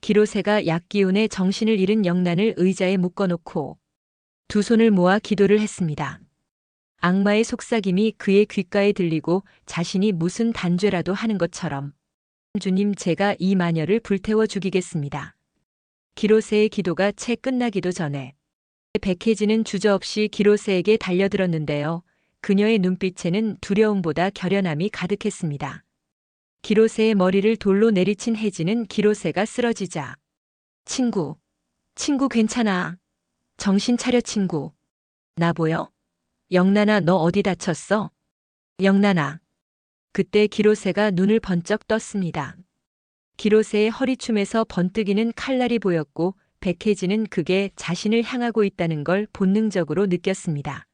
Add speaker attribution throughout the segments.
Speaker 1: 기로새가 약기운에 정신을 잃은 영란을 의자에 묶어놓고 두 손을 모아 기도를 했습니다. 악마의 속삭임이 그의 귓가에 들리고 자신이 무슨 단죄라도 하는 것처럼 주님, 제가 이 마녀를 불태워 죽이겠습니다. 기로새의 기도가 채 끝나기도 전에 백혜진은 주저없이 기로새에게 달려들었는데요. 그녀의 눈빛에는 두려움보다 결연함이 가득했습니다. 기로새의 머리를 돌로 내리친 혜진은 기로새가 쓰러지자 친구 괜찮아. 정신 차려 친구. 나 보여? 영란아, 너 어디 다쳤어? 영란아. 그때 기로새가 눈을 번쩍 떴습니다. 기로새의 허리춤에서 번뜩이는 칼날이 보였고 백혜진은 그게 자신을 향하고 있다는 걸 본능적으로 느꼈습니다.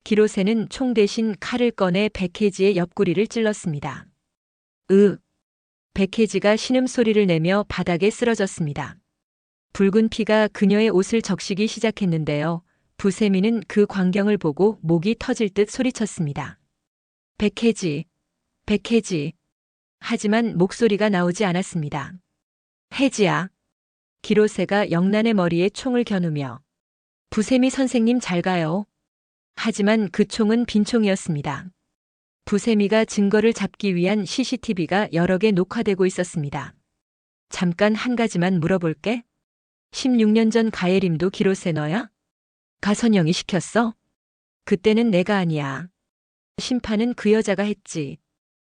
Speaker 1: 기로새는 총 대신 칼을 꺼내 백혜지의 옆구리를 찔렀습니다. 백혜지가 신음소리를 내며 바닥에 쓰러졌습니다. 붉은 피가 그녀의 옷을 적시기 시작했는데요. 부세미는 그 광경을 보고 목이 터질 듯 소리쳤습니다. 백혜지. 하지만 목소리가 나오지 않았습니다. 혜지야. 기로새가 영란의 머리에 총을 겨누며 부세미 선생님 잘 가요. 하지만 그 총은 빈총이었습니다. 부세미가 증거를 잡기 위한 CCTV가 여러 개 녹화되고 있었습니다. 잠깐 한 가지만 물어볼게. 16년 전 가예림도 기로새 너야? 가선영이 시켰어? 그때는 내가 아니야. 심판은 그 여자가 했지.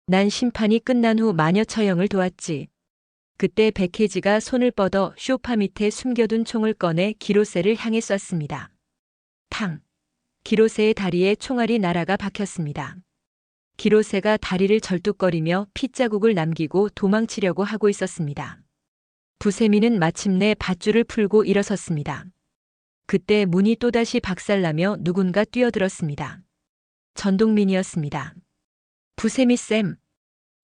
Speaker 1: 난 심판이 끝난 후 마녀 처형을 도왔지. 그때 백혜지가 손을 뻗어 소파 밑에 숨겨둔 총을 꺼내 기로새를 향해 쐈습니다. 탕! 기로새의 다리에 총알이 날아가 박혔습니다. 기로새가 다리를 절뚝거리며 핏자국을 남기고 도망치려고 하고 있었습니다. 부세미는 마침내 밧줄을 풀고 일어섰습니다. 그때 문이 또다시 박살나며 누군가 뛰어들었습니다. 전동민이었습니다. 부세미 쌤.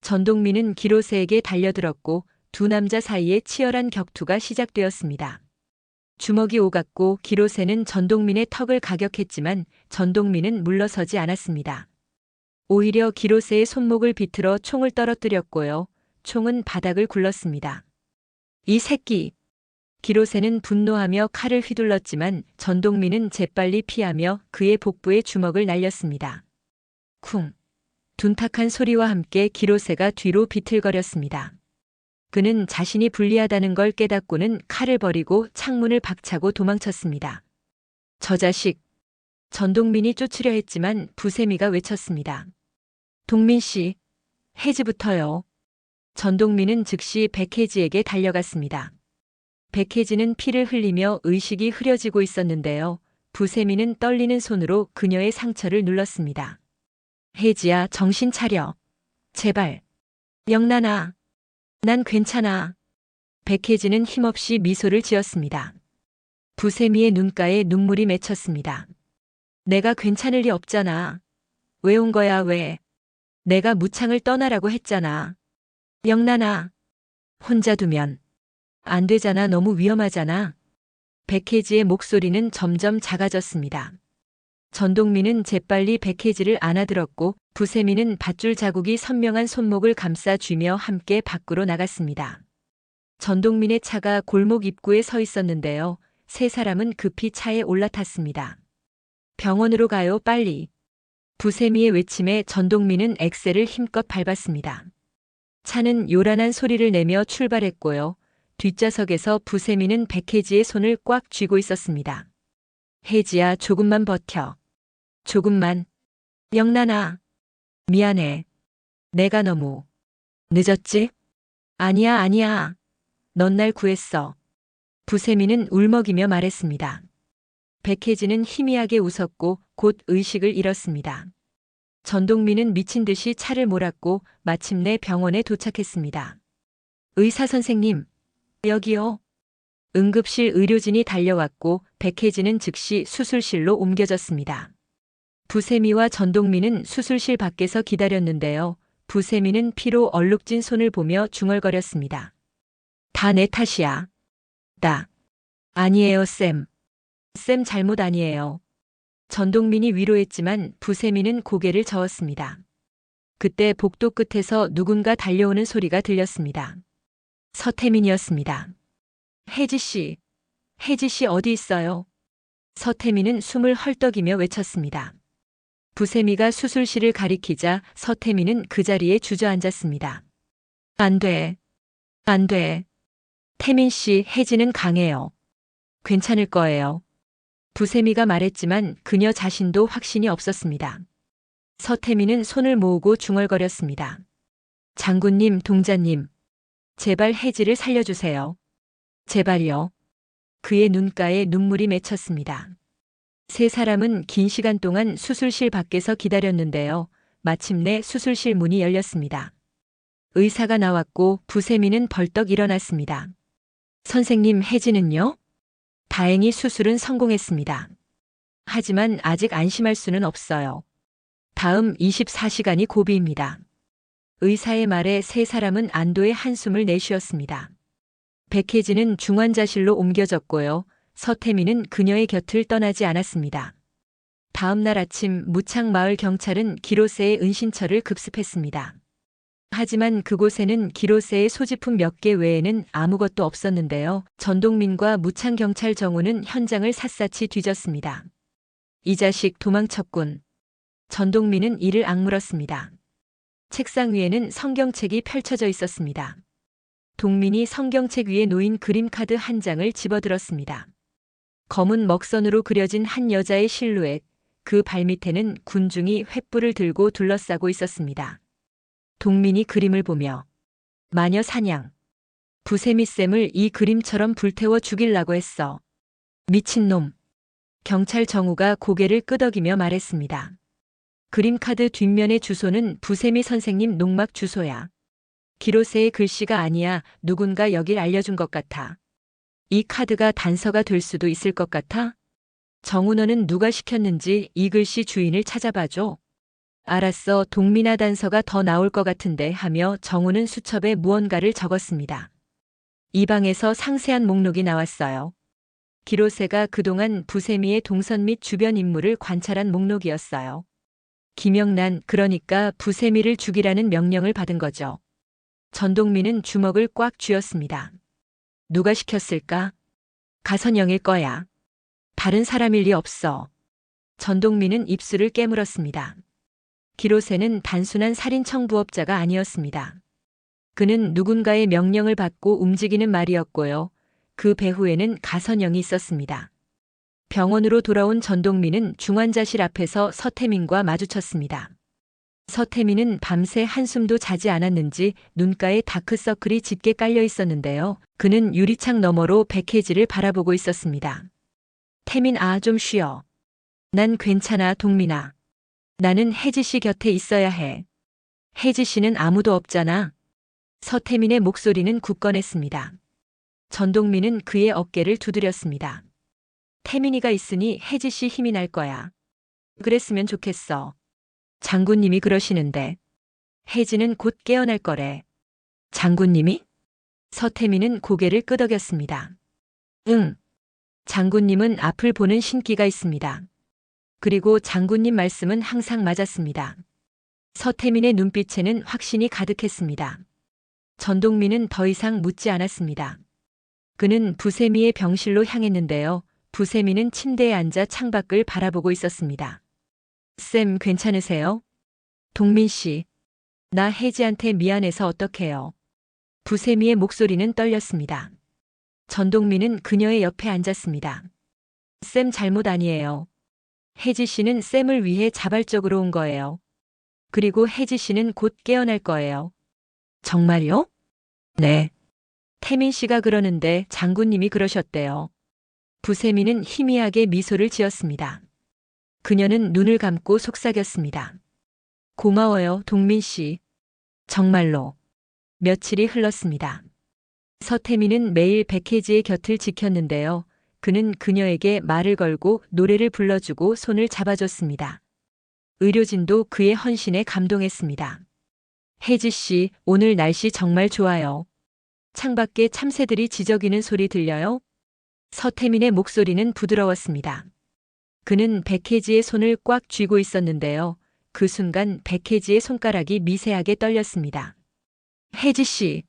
Speaker 1: 전동민은 기로새에게 달려들었고 두 남자 사이에 치열한 격투가 시작되었습니다. 주먹이 오갔고 기로새는 전동민의 턱을 가격했지만 전동민은 물러서지 않았습니다. 오히려 기로새의 손목을 비틀어 총을 떨어뜨렸고요. 총은 바닥을 굴렀습니다. 이 새끼! 기로새는 분노하며 칼을 휘둘렀지만 전동민은 재빨리 피하며 그의 복부에 주먹을 날렸습니다. 쿵! 둔탁한 소리와 함께 기로새가 뒤로 비틀거렸습니다. 그는 자신이 불리하다는 걸 깨닫고는 칼을 버리고 창문을 박차고 도망쳤습니다. 저 자식! 전동민이 쫓으려 했지만 부세미가 외쳤습니다. 동민씨, 혜지부터요. 전동민은 즉시 백혜지에게 달려갔습니다. 백혜지는 피를 흘리며 의식이 흐려지고 있었는데요. 부세미는 떨리는 손으로 그녀의 상처를 눌렀습니다. 혜지야, 정신 차려. 제발. 영란아. 난 괜찮아. 백혜지는 힘없이 미소를 지었습니다. 부세미의 눈가에 눈물이 맺혔습니다. 내가 괜찮을 리 없잖아. 왜 온 거야, 왜? 내가 무창을 떠나라고 했잖아. 영란아. 혼자 두면 안 되잖아. 너무 위험하잖아. 백혜지의 목소리는 점점 작아졌습니다. 전동민은 재빨리 백혜지를 안아들었고 부세미는 밧줄 자국이 선명한 손목을 감싸 쥐며 함께 밖으로 나갔습니다. 전동민의 차가 골목 입구에 서 있었는데요. 세 사람은 급히 차에 올라탔습니다. 병원으로 가요, 빨리. 부세미의 외침에 전동민은 엑셀을 힘껏 밟았습니다. 차는 요란한 소리를 내며 출발했고요. 뒷좌석에서 부세미는 백혜지의 손을 꽉 쥐고 있었습니다. 혜지야, 조금만 버텨. 조금만. 영란아. 미안해. 내가 너무 늦었지? 아니야. 넌 날 구했어. 부세미는 울먹이며 말했습니다. 백혜지는 희미하게 웃었고 곧 의식을 잃었습니다. 전동민은 미친 듯이 차를 몰았고 마침내 병원에 도착했습니다. 의사 선생님, 여기요. 응급실 의료진이 달려왔고 백혜지는 즉시 수술실로 옮겨졌습니다. 부세미와 전동민은 수술실 밖에서 기다렸는데요. 부세미는 피로 얼룩진 손을 보며 중얼거렸습니다. 다 내 탓이야. 아니에요, 쌤. 쌤 잘못 아니에요. 전동민이 위로했지만 부세미는 고개를 저었습니다. 그때 복도 끝에서 누군가 달려오는 소리가 들렸습니다. 서태민이었습니다. 혜지 씨, 혜지 씨 어디 있어요? 서태민은 숨을 헐떡이며 외쳤습니다. 부세미가 수술실을 가리키자 서태민은 그 자리에 주저앉았습니다. 안 돼. 안 돼. 태민 씨, 혜지는 강해요. 괜찮을 거예요. 부세미가 말했지만 그녀 자신도 확신이 없었습니다. 서태민은 손을 모으고 중얼거렸습니다. 장군님, 동자님, 제발 혜지를 살려주세요. 제발요. 그의 눈가에 눈물이 맺혔습니다. 세 사람은 긴 시간 동안 수술실 밖에서 기다렸는데요. 마침내 수술실 문이 열렸습니다. 의사가 나왔고 부세미는 벌떡 일어났습니다. 선생님, 혜지는요? 다행히 수술은 성공했습니다. 하지만 아직 안심할 수는 없어요. 다음 24시간이 고비입니다. 의사의 말에 세 사람은 안도의 한숨을 내쉬었습니다. 백혜진은 중환자실로 옮겨졌고요. 서태민은 그녀의 곁을 떠나지 않았습니다. 다음 날 아침 무창마을 경찰은 기로세의 은신처를 급습했습니다. 하지만 그곳에는 기로세의 소지품 몇 개 외에는 아무것도 없었는데요. 전동민과 무창경찰 정우는 현장을 샅샅이 뒤졌습니다. 이 자식 도망쳤군. 전동민은 이를 악물었습니다. 책상 위에는 성경책이 펼쳐져 있었습니다. 동민이 성경책 위에 놓인 그림카드 한 장을 집어들었습니다. 검은 먹선으로 그려진 한 여자의 실루엣, 그 발밑에는 군중이 횃불을 들고 둘러싸고 있었습니다. 동민이 그림을 보며 마녀 사냥. 부세미쌤을 이 그림처럼 불태워 죽이려고 했어. 미친놈. 경찰 정우가 고개를 끄덕이며 말했습니다. 그림카드 뒷면의 주소는 부세미 선생님 농막 주소야. 기로세의 글씨가 아니야. 누군가 여길 알려준 것 같아. 이 카드가 단서가 될 수도 있을 것 같아? 정우, 너는 누가 시켰는지 이 글씨 주인을 찾아봐줘. 알았어. 동민아, 단서가 더 나올 것 같은데 하며 정우는 수첩에 무언가를 적었습니다. 이 방에서 상세한 목록이 나왔어요. 기로세가 그동안 부세미의 동선 및 주변 인물을 관찰한 목록이었어요. 김영란, 그러니까 부세미를 죽이라는 명령을 받은 거죠. 전동민은 주먹을 꽉 쥐었습니다. 누가 시켰을까? 가선영일 거야. 다른 사람일 리 없어. 전동민은 입술을 깨물었습니다. 기로세는 단순한 살인 청부업자가 아니었습니다. 그는 누군가의 명령을 받고 움직이는 말이었고요. 그 배후에는 가선영이 있었습니다. 병원으로 돌아온 전동민은 중환자실 앞에서 서태민과 마주쳤습니다. 서태민은 밤새 한숨도 자지 않았는지 눈가에 다크서클이 짙게 깔려 있었는데요. 그는 유리창 너머로 백혜지를 바라보고 있었습니다. 태민, 좀 쉬어. 난 괜찮아, 동민아. 나는 혜지 씨 곁에 있어야 해. 혜지 씨는 아무도 없잖아. 서태민의 목소리는 굳건했습니다. 전동민은 그의 어깨를 두드렸습니다. 태민이가 있으니 혜지 씨 힘이 날 거야. 그랬으면 좋겠어. 장군님이 그러시는데. 혜지는 곧 깨어날 거래. 장군님이? 서태민은 고개를 끄덕였습니다. 응. 장군님은 앞을 보는 신기가 있습니다. 그리고 장군님 말씀은 항상 맞았습니다. 서태민의 눈빛에는 확신이 가득했습니다. 전동민은 더 이상 묻지 않았습니다. 그는 부세미의 병실로 향했는데요. 부세미는 침대에 앉아 창밖을 바라보고 있었습니다. 쌤, 괜찮으세요? 동민 씨, 나 혜지한테 미안해서 어떡해요. 부세미의 목소리는 떨렸습니다. 전동민은 그녀의 옆에 앉았습니다. 쌤 잘못 아니에요. 혜지 씨는 쌤을 위해 자발적으로 온 거예요. 그리고 혜지 씨는 곧 깨어날 거예요. 정말요? 네. 태민 씨가 그러는데 장군님이 그러셨대요. 부세미는 희미하게 미소를 지었습니다. 그녀는 눈을 감고 속삭였습니다. 고마워요, 동민 씨. 정말로. 며칠이 흘렀습니다. 서태민은 매일 백혜지의 곁을 지켰는데요. 그는 그녀에게 말을 걸고 노래를 불러주고 손을 잡아줬습니다. 의료진도 그의 헌신에 감동했습니다. 혜지 씨, 오늘 날씨 정말 좋아요. 창밖에 참새들이 지저귀는 소리 들려요? 서태민의 목소리는 부드러웠습니다. 그는 백혜지의 손을 꽉 쥐고 있었는데요. 그 순간 백혜지의 손가락이 미세하게 떨렸습니다. 혜지 씨.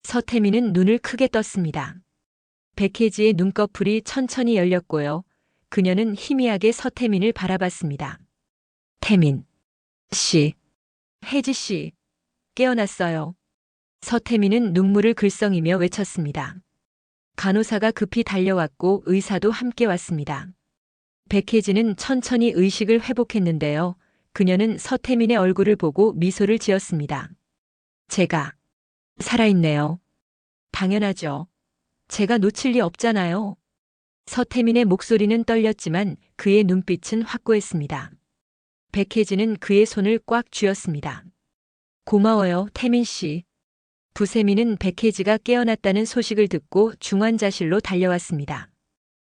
Speaker 1: 서태민은 눈을 크게 떴습니다. 백혜지의 눈꺼풀이 천천히 열렸고요. 그녀는 희미하게 서태민을 바라봤습니다. 태민 씨, 혜지 씨, 깨어났어요. 서태민은 눈물을 글썽이며 외쳤습니다. 간호사가 급히 달려왔고 의사도 함께 왔습니다. 백혜지는 천천히 의식을 회복했는데요. 그녀는 서태민의 얼굴을 보고 미소를 지었습니다. 제가 살아있네요. 당연하죠. 제가 놓칠 리 없잖아요. 서태민의 목소리는 떨렸지만 그의 눈빛은 확고했습니다. 백혜지는 그의 손을 꽉 쥐었습니다. 고마워요, 태민 씨. 부세미는 백혜지가 깨어났다는 소식을 듣고 중환자실로 달려왔습니다.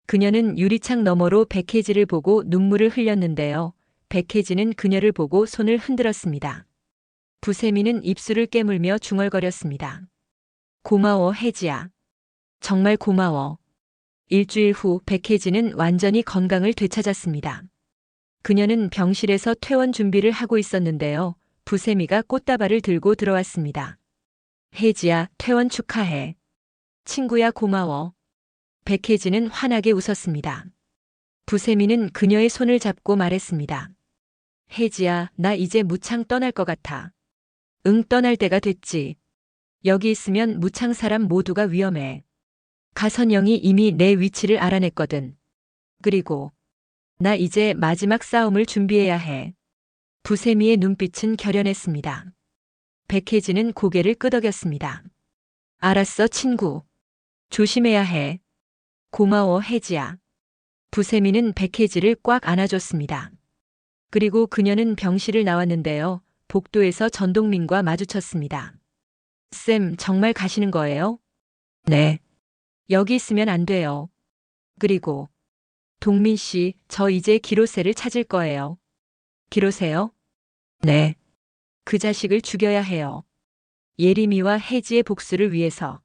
Speaker 1: 그녀는 유리창 너머로 백혜지를 보고 눈물을 흘렸는데요. 백혜지는 그녀를 보고 손을 흔들었습니다. 부세미는 입술을 깨물며 중얼거렸습니다. 고마워, 혜지야. 정말 고마워. 일주일 후 백혜지는 완전히 건강을 되찾았습니다. 그녀는 병실에서 퇴원 준비를 하고 있었는데요. 부세미가 꽃다발을 들고 들어왔습니다. 혜지야, 퇴원 축하해. 친구야, 고마워. 백혜지는 환하게 웃었습니다. 부세미는 그녀의 손을 잡고 말했습니다. 혜지야, 나 이제 무창 떠날 것 같아. 응, 떠날 때가 됐지. 여기 있으면 무창 사람 모두가 위험해. 가선영이 이미 내 위치를 알아냈거든. 그리고 나 이제 마지막 싸움을 준비해야 해. 부세미의 눈빛은 결연했습니다. 백혜지는 고개를 끄덕였습니다. 알았어, 친구. 조심해야 해. 고마워, 혜지야. 부세미는 백혜지를 꽉 안아줬습니다. 그리고 그녀는 병실을 나왔는데요. 복도에서 전동민과 마주쳤습니다. 쌤, 정말 가시는 거예요? 네. 여기 있으면 안 돼요. 그리고 동민 씨, 저 이제 기로세를 찾을 거예요. 기로세요? 네. 그 자식을 죽여야 해요. 예림이와 혜지의 복수를 위해서.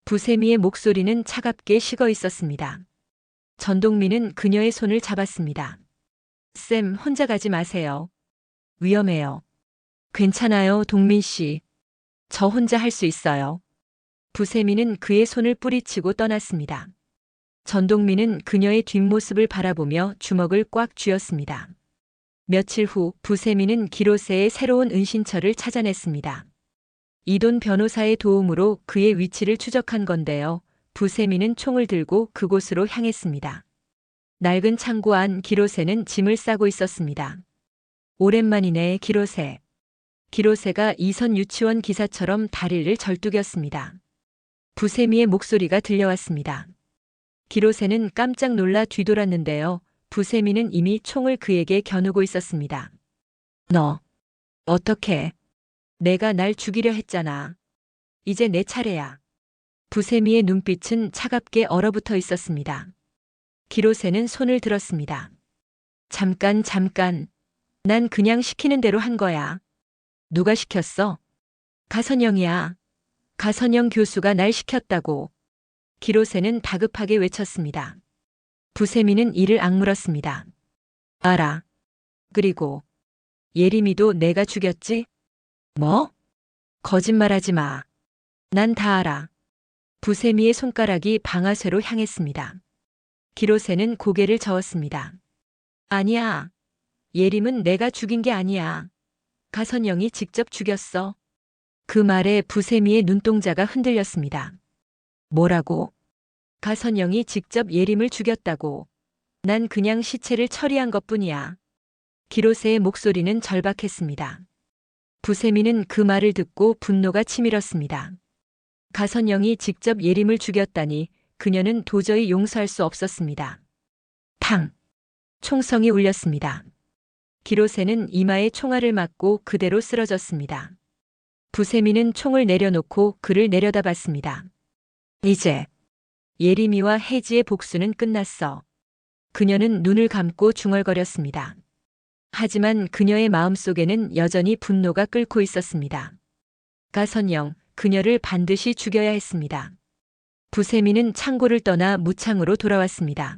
Speaker 1: 부세미의 목소리는 차갑게 식어 있었습니다. 전동민은 그녀의 손을 잡았습니다. 쌤, 혼자 가지 마세요. 위험해요. 괜찮아요, 동민 씨. 저 혼자 할 수 있어요. 부세미는 그의 손을 뿌리치고 떠났습니다. 전동민은 그녀의 뒷모습을 바라보며 주먹을 꽉 쥐었습니다. 며칠 후 부세미는 기로세의 새로운 은신처를 찾아냈습니다. 이돈 변호사의 도움으로 그의 위치를 추적한 건데요. 부세미는 총을 들고 그곳으로 향했습니다. 낡은 창고 안 기로세는 짐을 싸고 있었습니다. 오랜만이네, 기로세. 기로세가 이선 유치원 기사처럼 다리를 절뚝였습니다. 부세미의 목소리가 들려왔습니다. 기로세는 깜짝 놀라 뒤돌았는데요. 부세미는 이미 총을 그에게 겨누고 있었습니다. 너, 어떻게? 내가 날 죽이려 했잖아. 이제 내 차례야. 부세미의 눈빛은 차갑게 얼어붙어 있었습니다. 기로세는 손을 들었습니다. 잠깐. 난 그냥 시키는 대로 한 거야. 누가 시켰어? 가선영이야. 가선영 교수가 날 시켰다고. 기로세는 다급하게 외쳤습니다. 부세미는 이를 악물었습니다. 알아. 그리고 예림이도 내가 죽였지? 뭐? 거짓말하지 마. 난 다 알아. 부세미의 손가락이 방아쇠로 향했습니다. 기로세는 고개를 저었습니다. 아니야. 예림은 내가 죽인 게 아니야. 가선영이 직접 죽였어. 그 말에 부세미의 눈동자가 흔들렸습니다. 뭐라고? 가선영이 직접 예림을 죽였다고. 난 그냥 시체를 처리한 것뿐이야. 기로세의 목소리는 절박했습니다. 부세미는 그 말을 듣고 분노가 치밀었습니다. 가선영이 직접 예림을 죽였다니 그녀는 도저히 용서할 수 없었습니다. 탕! 총성이 울렸습니다. 기로세는 이마에 총알을 맞고 그대로 쓰러졌습니다. 부세미는 총을 내려놓고 그를 내려다봤습니다. 이제 예림이와 혜지의 복수는 끝났어. 그녀는 눈을 감고 중얼거렸습니다. 하지만 그녀의 마음속에는 여전히 분노가 끓고 있었습니다. 가선영, 그녀를 반드시 죽여야 했습니다. 부세미는 창고를 떠나 무창으로 돌아왔습니다.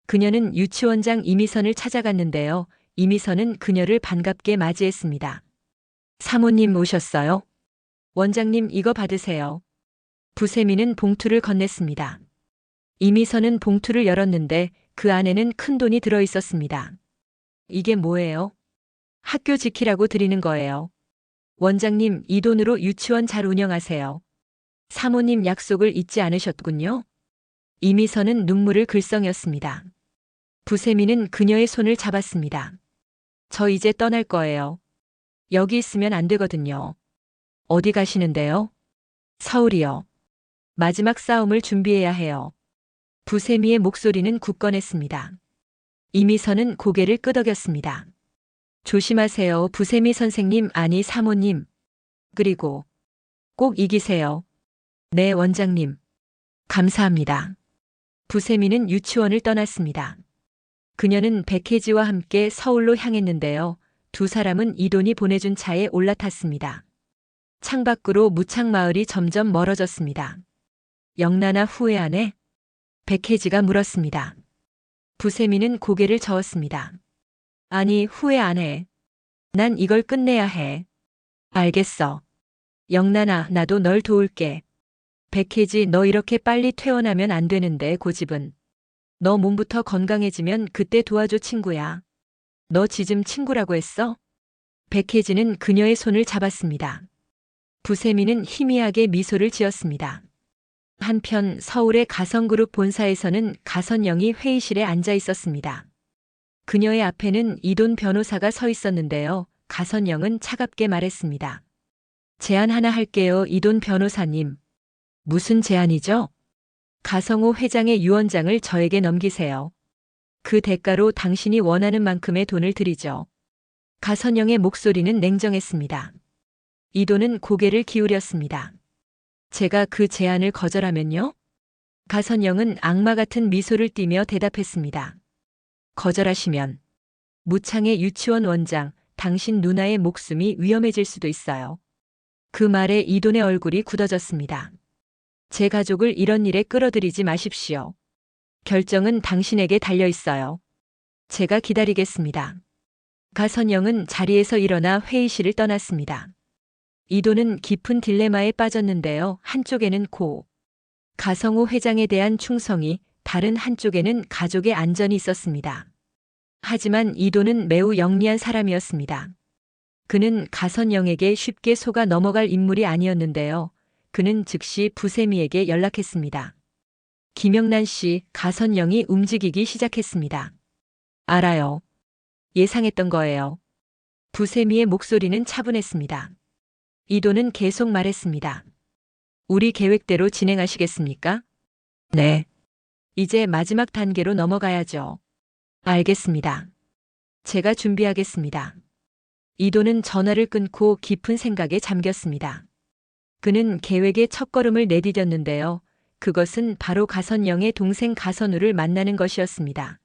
Speaker 1: 그녀는 유치원장 이미선을 찾아갔는데요. 이미선은 그녀를 반갑게 맞이했습니다. 사모님 오셨어요? 원장님 이거 받으세요. 부세미는 봉투를 건넸습니다. 이미선은 봉투를 열었는데 그 안에는 큰 돈이 들어 있었습니다. 이게 뭐예요? 학교 지키라고 드리는 거예요. 원장님, 이 돈으로 유치원 잘 운영하세요. 사모님 약속을 잊지 않으셨군요. 이미선은 눈물을 글썽였습니다. 부세미는 그녀의 손을 잡았습니다. 저 이제 떠날 거예요. 여기 있으면 안 되거든요. 어디 가시는데요? 서울이요. 마지막 싸움을 준비해야 해요. 부세미의 목소리는 굳건했습니다. 이미선은 고개를 끄덕였습니다. 조심하세요, 부세미 선생님, 아니 사모님. 그리고 꼭 이기세요. 네, 원장님. 감사합니다. 부세미는 유치원을 떠났습니다. 그녀는 백혜지와 함께 서울로 향했는데요. 두 사람은 이돈이 보내준 차에 올라탔습니다. 창밖으로 무창마을이 점점 멀어졌습니다. 영란아 후회하네? 백혜지가 물었습니다. 부세미는 고개를 저었습니다. 아니, 후회 안 해. 난 이걸 끝내야 해. 알겠어. 영란아, 나도 널 도울게. 백혜지, 너 이렇게 빨리 퇴원하면 안 되는데, 고집은. 너 몸부터 건강해지면 그때 도와줘, 친구야. 너 지금 친구라고 했어? 백혜지는 그녀의 손을 잡았습니다. 부세미는 희미하게 미소를 지었습니다. 한편 서울의 가성그룹 본사에서는 가선영이 회의실에 앉아 있었습니다. 그녀의 앞에는 이돈 변호사가 서 있었는데요. 가선영은 차갑게 말했습니다. 제안 하나 할게요, 이돈 변호사님. 무슨 제안이죠? 가성호 회장의 유언장을 저에게 넘기세요. 그 대가로 당신이 원하는 만큼의 돈을 드리죠. 가선영의 목소리는 냉정했습니다. 이돈은 고개를 기울였습니다. 제가 그 제안을 거절하면요? 가선영은 악마 같은 미소를 띠며 대답했습니다. 거절하시면 무창의 유치원 원장, 당신 누나의 목숨이 위험해질 수도 있어요. 그 말에 이돈의 얼굴이 굳어졌습니다. 제 가족을 이런 일에 끌어들이지 마십시오. 결정은 당신에게 달려 있어요. 제가 기다리겠습니다. 가선영은 자리에서 일어나 회의실을 떠났습니다. 이돈은 깊은 딜레마에 빠졌는데요. 한쪽에는 가성호 회장에 대한 충성이, 다른 한쪽에는 가족의 안전이 있었습니다. 하지만 이돈은 매우 영리한 사람이었습니다. 그는 가선영에게 쉽게 속아 넘어갈 인물이 아니었는데요. 그는 즉시 부세미에게 연락했습니다. 김영란 씨, 가선영이 움직이기 시작했습니다. 알아요. 예상했던 거예요. 부세미의 목소리는 차분했습니다. 이돈은 계속 말했습니다. 우리 계획대로 진행하시겠습니까? 네. 이제 마지막 단계로 넘어가야죠. 알겠습니다. 제가 준비하겠습니다. 이돈은 전화를 끊고 깊은 생각에 잠겼습니다. 그는 계획의 첫걸음을 내디뎠는데요. 그것은 바로 가선영의 동생 가선우를 만나는 것이었습니다.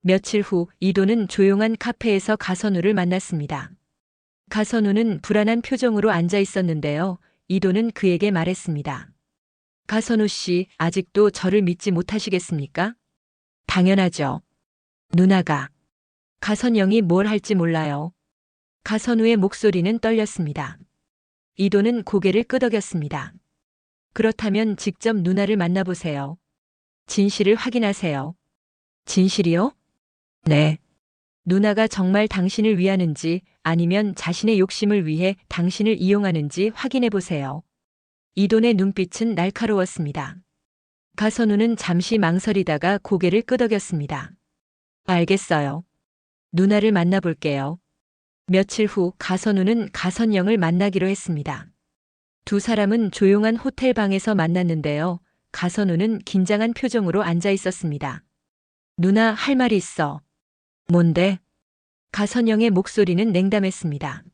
Speaker 1: 며칠 후 이돈은 조용한 카페에서 가선우를 만났습니다. 가선우는 불안한 표정으로 앉아 있었는데요. 이돈은 그에게 말했습니다. 가선우 씨, 아직도 저를 믿지 못하시겠습니까? 당연하죠. 누나가. 가선영이 뭘 할지 몰라요. 가선우의 목소리는 떨렸습니다. 이돈은 고개를 끄덕였습니다. 그렇다면 직접 누나를 만나보세요. 진실을 확인하세요. 진실이요? 네. 누나가 정말 당신을 위하는지 아니면 자신의 욕심을 위해 당신을 이용하는지 확인해 보세요. 이돈의 눈빛은 날카로웠습니다. 가선우는 잠시 망설이다가 고개를 끄덕였습니다. 알겠어요. 누나를 만나볼게요. 며칠 후 가선우는 가선영을 만나기로 했습니다. 두 사람은 조용한 호텔 방에서 만났는데요. 가선우는 긴장한 표정으로 앉아 있었습니다. 누나, 할 말이 있어. 뭔데? 가선영의 목소리는 냉담했습니다.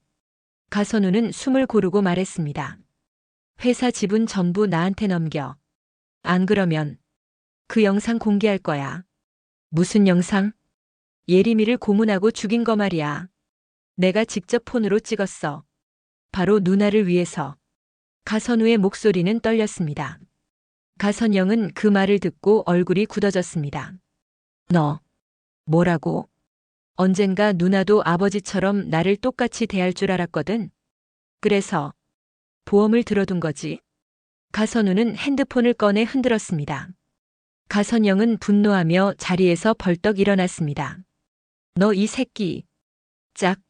Speaker 1: 가선우는 숨을 고르고 말했습니다. 회사 지분 전부 나한테 넘겨. 안 그러면 그 영상 공개할 거야. 무슨 영상? 예림이를 고문하고 죽인 거 말이야. 내가 직접 폰으로 찍었어. 바로 누나를 위해서. 가선우의 목소리는 떨렸습니다. 가선영은 그 말을 듣고 얼굴이 굳어졌습니다. 너, 뭐라고? 언젠가 누나도 아버지처럼 나를 똑같이 대할 줄 알았거든. 그래서 보험을 들어둔 거지. 가선우는 핸드폰을 꺼내 흔들었습니다. 가선영은 분노하며 자리에서 벌떡 일어났습니다. 너 이 새끼. 짝.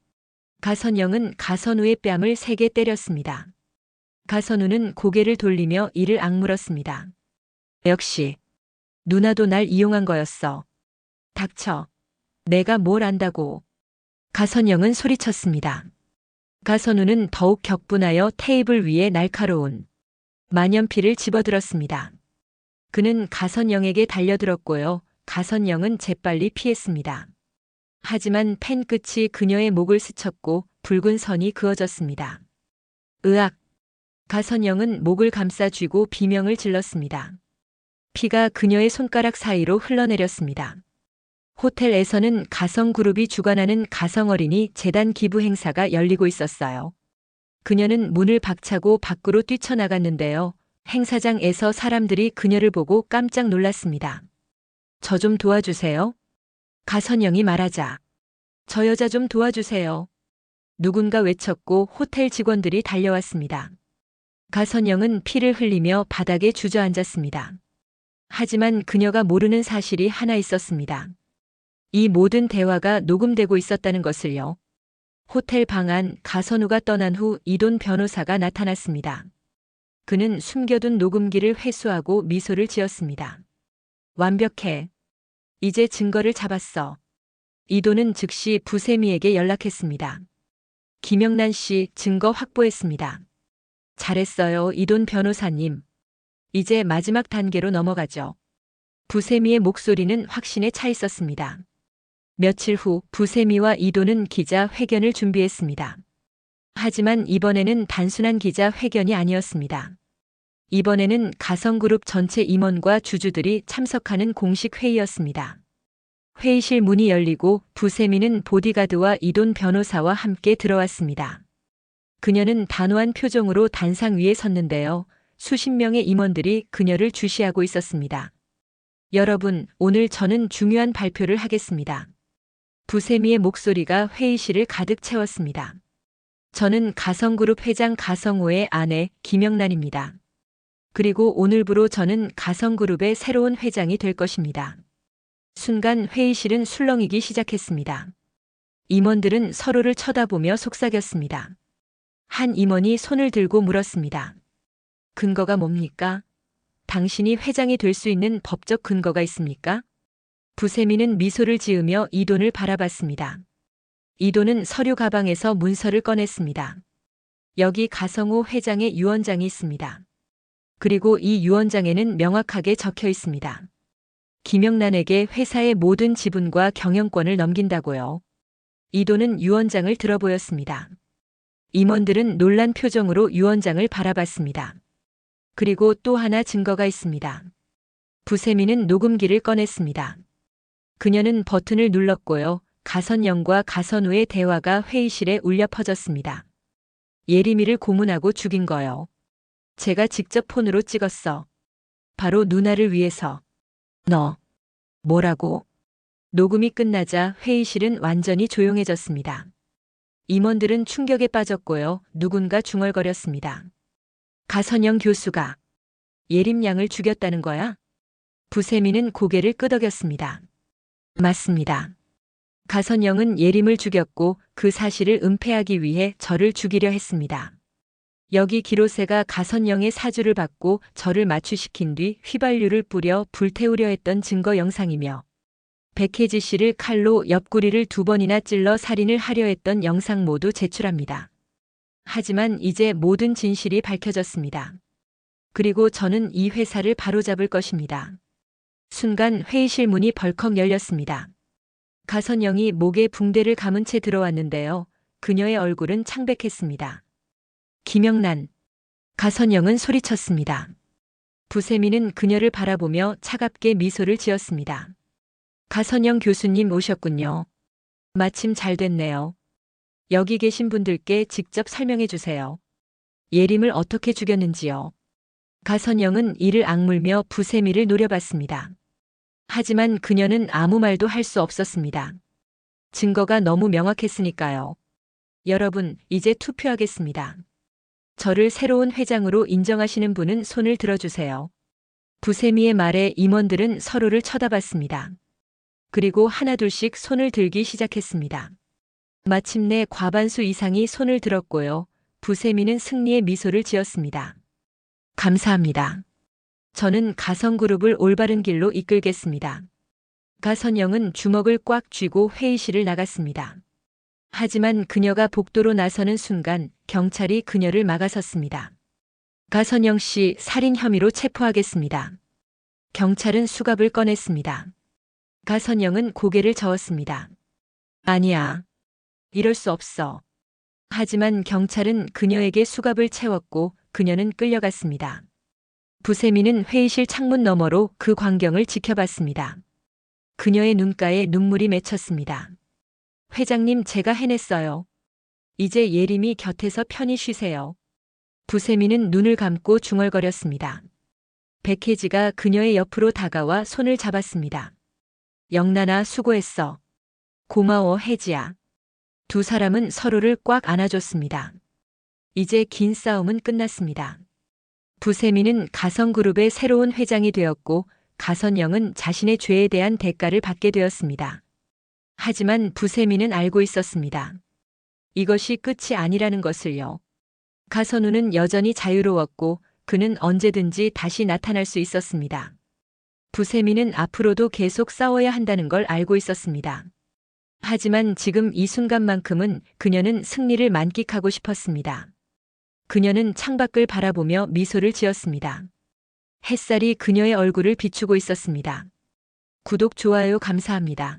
Speaker 1: 가선영은 가선우의 뺨을 세게 때렸습니다. 가선우는 고개를 돌리며 이를 악물었습니다. 역시 누나도 날 이용한 거였어. 닥쳐. 내가 뭘 안다고. 가선영은 소리쳤습니다. 가선우는 더욱 격분하여 테이블 위에 날카로운 만연필을 집어들었습니다. 그는 가선영에게 달려들었고요. 가선영은 재빨리 피했습니다. 하지만 펜 끝이 그녀의 목을 스쳤고 붉은 선이 그어졌습니다. 으악! 가선영은 목을 감싸 쥐고 비명을 질렀습니다. 피가 그녀의 손가락 사이로 흘러내렸습니다. 호텔에서는 가성그룹이 주관하는 가성어린이 재단 기부 행사가 열리고 있었어요. 그녀는 문을 박차고 밖으로 뛰쳐나갔는데요. 행사장에서 사람들이 그녀를 보고 깜짝 놀랐습니다. 저 좀 도와주세요. 가선영이 말하자. 저 여자 좀 도와주세요. 누군가 외쳤고 호텔 직원들이 달려왔습니다. 가선영은 피를 흘리며 바닥에 주저앉았습니다. 하지만 그녀가 모르는 사실이 하나 있었습니다. 이 모든 대화가 녹음되고 있었다는 것을요. 호텔 방 안 가선우가 떠난 후 이돈 변호사가 나타났습니다. 그는 숨겨둔 녹음기를 회수하고 미소를 지었습니다. 완벽해. 이제 증거를 잡았어. 이돈은 즉시 부세미에게 연락했습니다. 김영란 씨 증거 확보했습니다. 잘했어요, 이돈 변호사님. 이제 마지막 단계로 넘어가죠. 부세미의 목소리는 확신에 차 있었습니다. 며칠 후 부세미와 이돈은 기자 회견을 준비했습니다. 하지만 이번에는 단순한 기자 회견이 아니었습니다. 이번에는 가성그룹 전체 임원과 주주들이 참석하는 공식 회의였습니다. 회의실 문이 열리고 부세미는 보디가드와 이돈 변호사와 함께 들어왔습니다. 그녀는 단호한 표정으로 단상 위에 섰는데요. 수십 명의 임원들이 그녀를 주시하고 있었습니다. 여러분, 오늘 저는 중요한 발표를 하겠습니다. 부세미의 목소리가 회의실을 가득 채웠습니다. 저는 가성그룹 회장 가성호의 아내 김영란입니다. 그리고 오늘부로 저는 가성그룹의 새로운 회장이 될 것입니다. 순간 회의실은 술렁이기 시작했습니다. 임원들은 서로를 쳐다보며 속삭였습니다. 한 임원이 손을 들고 물었습니다. 근거가 뭡니까? 당신이 회장이 될 수 있는 법적 근거가 있습니까? 부세미는 미소를 지으며 이돈을 바라봤습니다. 이돈은 서류 가방에서 문서를 꺼냈습니다. 여기 가성호 회장의 유언장이 있습니다. 그리고 이 유언장에는 명확하게 적혀 있습니다. 김영란에게 회사의 모든 지분과 경영권을 넘긴다고요. 이돈은 유언장을 들어보였습니다. 임원들은 놀란 표정으로 유언장을 바라봤습니다. 그리고 또 하나 증거가 있습니다. 부세미는 녹음기를 꺼냈습니다. 그녀는 버튼을 눌렀고요. 가선영과 가선우의 대화가 회의실에 울려 퍼졌습니다. 예림이를 고문하고 죽인 거요. 제가 직접 폰으로 찍었어. 바로 누나를 위해서. 너. 뭐라고? 녹음이 끝나자 회의실은 완전히 조용해졌습니다. 임원들은 충격에 빠졌고요. 누군가 중얼거렸습니다. 가선영 교수가 예림 양을 죽였다는 거야? 부세미는 고개를 끄덕였습니다. 맞습니다. 가선영은 예림을 죽였고 그 사실을 은폐하기 위해 저를 죽이려 했습니다. 여기 기로세가 가선영의 사주를 받고 저를 마취시킨 뒤 휘발유를 뿌려 불태우려 했던 증거 영상이며 백혜지 씨를 칼로 옆구리를 2번이나 찔러 살인을 하려 했던 영상 모두 제출합니다. 하지만 이제 모든 진실이 밝혀졌습니다. 그리고 저는 이 회사를 바로잡을 것입니다. 순간 회의실 문이 벌컥 열렸습니다. 가선영이 목에 붕대를 감은 채 들어왔는데요. 그녀의 얼굴은 창백했습니다. 김영란. 가선영은 소리쳤습니다. 부세미는 그녀를 바라보며 차갑게 미소를 지었습니다. 가선영 교수님 오셨군요. 마침 잘 됐네요. 여기 계신 분들께 직접 설명해 주세요. 예림을 어떻게 죽였는지요. 가선영은 이를 악물며 부세미를 노려봤습니다. 하지만 그녀는 아무 말도 할 수 없었습니다. 증거가 너무 명확했으니까요. 여러분, 이제 투표하겠습니다. 저를 새로운 회장으로 인정하시는 분은 손을 들어주세요. 부세미의 말에 임원들은 서로를 쳐다봤습니다. 그리고 하나둘씩 손을 들기 시작했습니다. 마침내 과반수 이상이 손을 들었고요. 부세미는 승리의 미소를 지었습니다. 감사합니다. 저는 가성그룹을 올바른 길로 이끌겠습니다. 가선영은 주먹을 꽉 쥐고 회의실을 나갔습니다. 하지만 그녀가 복도로 나서는 순간 경찰이 그녀를 막아섰습니다. 가선영 씨 살인 혐의로 체포하겠습니다. 경찰은 수갑을 꺼냈습니다. 가선영은 고개를 저었습니다. 아니야. 이럴 수 없어. 하지만 경찰은 그녀에게 수갑을 채웠고 그녀는 끌려갔습니다. 부세미는 회의실 창문 너머로 그 광경을 지켜봤습니다. 그녀의 눈가에 눈물이 맺혔습니다. 회장님, 제가 해냈어요. 이제 예림이 곁에서 편히 쉬세요. 부세미는 눈을 감고 중얼거렸습니다. 백혜지가 그녀의 옆으로 다가와 손을 잡았습니다. 영란아, 수고했어. 고마워, 혜지야. 두 사람은 서로를 꽉 안아줬습니다. 이제 긴 싸움은 끝났습니다. 부세미는 가성그룹의 새로운 회장이 되었고 가선영은 자신의 죄에 대한 대가를 받게 되었습니다. 하지만 부세미는 알고 있었습니다. 이것이 끝이 아니라는 것을요. 가선우는 여전히 자유로웠고 그는 언제든지 다시 나타날 수 있었습니다. 부세미는 앞으로도 계속 싸워야 한다는 걸 알고 있었습니다. 하지만 지금 이 순간만큼은 그녀는 승리를 만끽하고 싶었습니다. 그녀는 창밖을 바라보며 미소를 지었습니다. 햇살이 그녀의 얼굴을 비추고 있었습니다. 구독, 좋아요 감사합니다.